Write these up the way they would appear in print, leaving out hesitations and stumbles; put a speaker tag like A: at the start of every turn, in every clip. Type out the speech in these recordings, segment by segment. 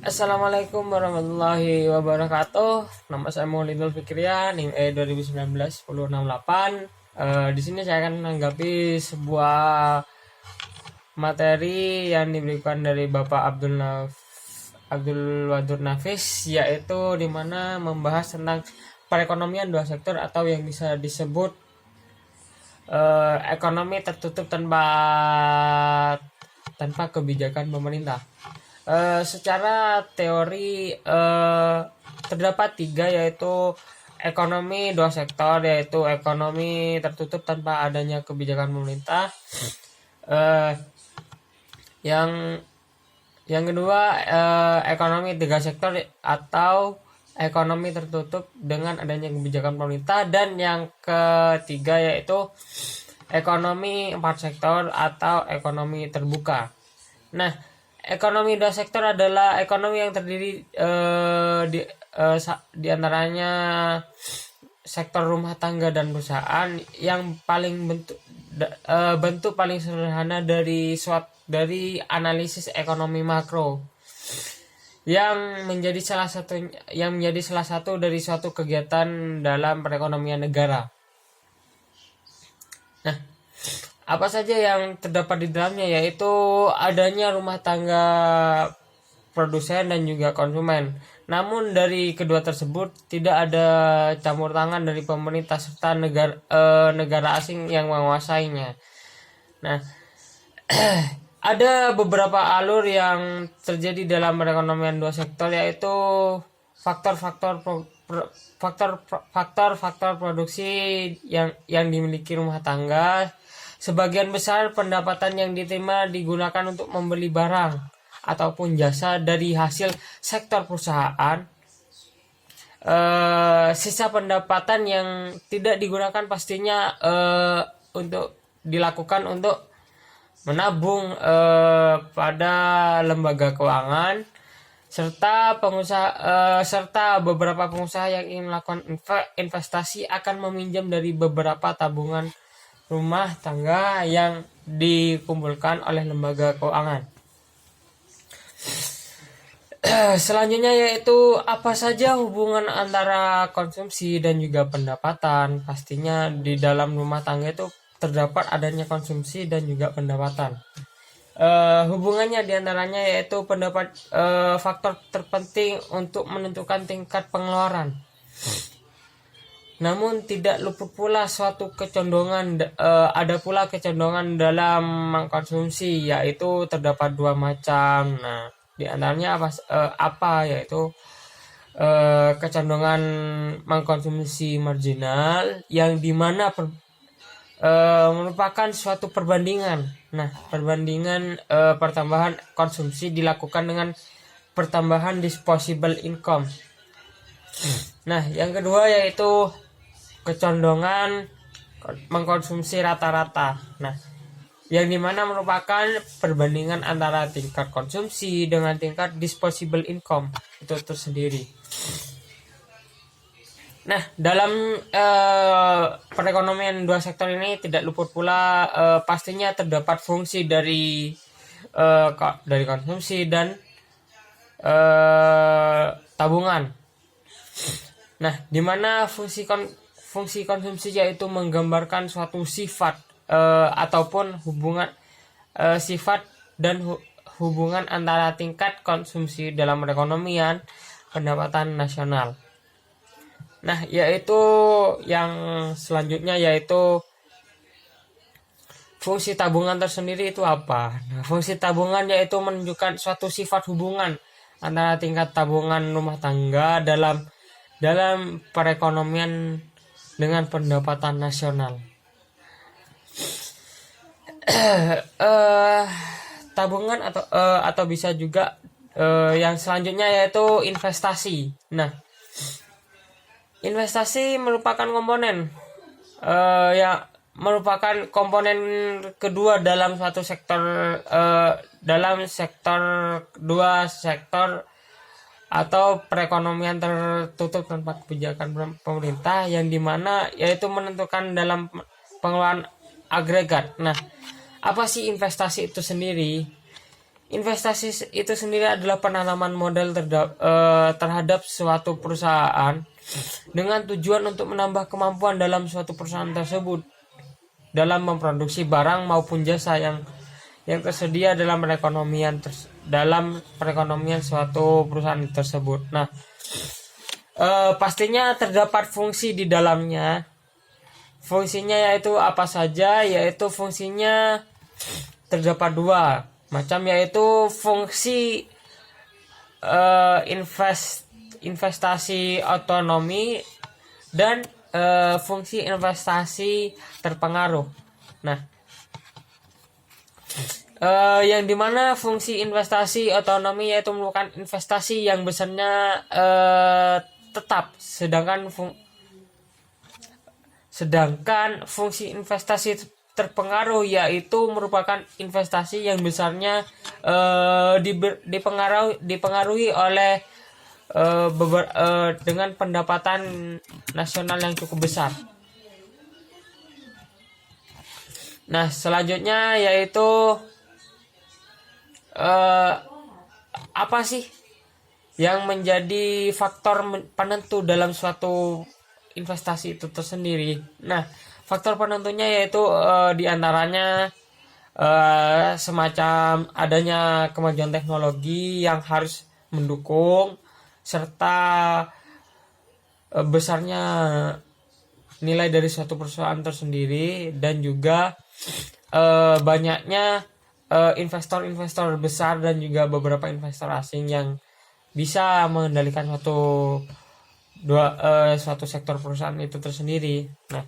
A: Assalamualaikum warahmatullahi wabarakatuh. Nama saya Maulidul Fikriya, NIM E 2019 1068. Di sini saya akan menanggapi sebuah materi yang diberikan dari Bapak Abdul Wadud Nafis, yaitu dimana membahas tentang perekonomian dua sektor atau yang bisa disebut ekonomi tertutup tanpa kebijakan pemerintah. Secara teori terdapat tiga, yaitu ekonomi dua sektor, yaitu ekonomi tertutup tanpa adanya kebijakan pemerintah. Yang kedua, ekonomi tiga sektor atau ekonomi tertutup dengan adanya kebijakan pemerintah, dan yang ketiga yaitu ekonomi empat sektor atau ekonomi terbuka. Nah, ekonomi dua sektor adalah ekonomi yang terdiri di antaranya sektor rumah tangga dan perusahaan, yang paling bentuk paling sederhana dari analisis ekonomi makro, yang menjadi salah satu dari suatu kegiatan dalam perekonomian negara. Nah, apa saja yang terdapat di dalamnya, yaitu adanya rumah tangga, produsen, dan juga konsumen. Namun dari kedua tersebut tidak ada campur tangan dari pemerintah serta negara asing yang menguasainya. Nah, ada beberapa alur yang terjadi dalam perekonomian dua sektor, yaitu faktor-faktor produksi yang dimiliki rumah tangga. Sebagian besar pendapatan yang diterima digunakan untuk membeli barang ataupun jasa dari hasil sektor perusahaan. Sisa pendapatan yang tidak digunakan pastinya untuk dilakukan untuk menabung pada lembaga keuangan, serta beberapa pengusaha yang ingin melakukan investasi akan meminjam dari beberapa tabungan rumah tangga yang dikumpulkan oleh lembaga keuangan. Selanjutnya yaitu apa saja hubungan antara konsumsi dan juga pendapatan. Pastinya di dalam rumah tangga itu terdapat adanya konsumsi dan juga pendapatan. Hubungannya diantaranya yaitu faktor terpenting untuk menentukan tingkat pengeluaran. Namun tidak luput pula suatu kecondongan, ada pula kecondongan dalam mengkonsumsi, yaitu terdapat dua macam. Nah, di antaranya apa yaitu kecondongan mengkonsumsi marginal, yang dimana merupakan suatu perbandingan. Nah, perbandingan pertambahan konsumsi dilakukan dengan pertambahan disposable income. Nah, yang kedua yaitu kecondongan mengkonsumsi rata-rata. Nah, yang dimana merupakan perbandingan antara tingkat konsumsi dengan tingkat disposable income itu tersendiri. Nah, dalam perekonomian dua sektor ini tidak luput pula pastinya terdapat fungsi dari konsumsi dan tabungan. Nah, di mana fungsi konsumsi yaitu menggambarkan suatu sifat ataupun hubungan sifat dan hubungan antara tingkat konsumsi dalam perekonomian pendapatan nasional. Nah, yaitu yang selanjutnya yaitu fungsi tabungan tersendiri itu apa? Nah, fungsi tabungan yaitu menunjukkan suatu sifat hubungan antara tingkat tabungan rumah tangga dalam perekonomian dengan pendapatan nasional. Tabungan atau bisa juga yang selanjutnya yaitu investasi. Nah, investasi merupakan komponen kedua dalam suatu sektor, dua sektor atau perekonomian tertutup tanpa kebijakan pemerintah, yang dimana yaitu menentukan dalam pengelolaan agregat. Nah, apa sih investasi itu sendiri? investasi itu sendiri adalah penanaman modal terhadap suatu perusahaan dengan tujuan untuk menambah kemampuan dalam suatu perusahaan tersebut dalam memproduksi barang maupun jasa yang tersedia dalam perekonomian suatu perusahaan tersebut. Nah, pastinya terdapat fungsi di dalamnya. Fungsinya yaitu apa saja? Yaitu fungsinya terdapat dua macam, yaitu fungsi investasi otonomi dan fungsi investasi terpengaruh. Nah, yang dimana fungsi investasi otonomi yaitu merupakan investasi yang besarnya tetap, sedangkan fungsi investasi terpengaruh yaitu merupakan investasi yang besarnya dipengaruhi oleh dengan pendapatan nasional yang cukup besar. Nah, selanjutnya yaitu apa sih yang menjadi faktor penentu dalam suatu investasi itu tersendiri. Nah, faktor penentunya yaitu diantaranya semacam adanya kemajuan teknologi yang harus mendukung, serta besarnya nilai dari suatu perusahaan tersendiri, dan juga banyaknya investor-investor besar dan juga beberapa investor asing yang bisa mengendalikan suatu sektor perusahaan itu tersendiri. Nah,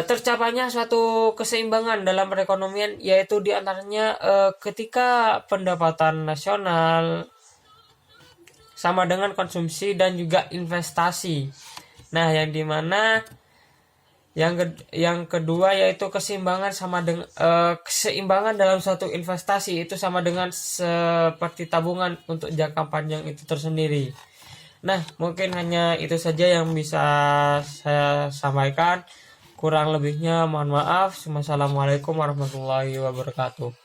A: tercapainya suatu keseimbangan dalam perekonomian yaitu diantaranya ketika pendapatan nasional sama dengan konsumsi dan juga investasi. Nah, yang dimana yang kedua yaitu keseimbangan keseimbangan dalam suatu investasi itu sama dengan seperti tabungan untuk jangka panjang itu tersendiri. Nah, mungkin hanya itu saja yang bisa saya sampaikan. Kurang lebihnya mohon maaf. Wassalamualaikum warahmatullahi wabarakatuh.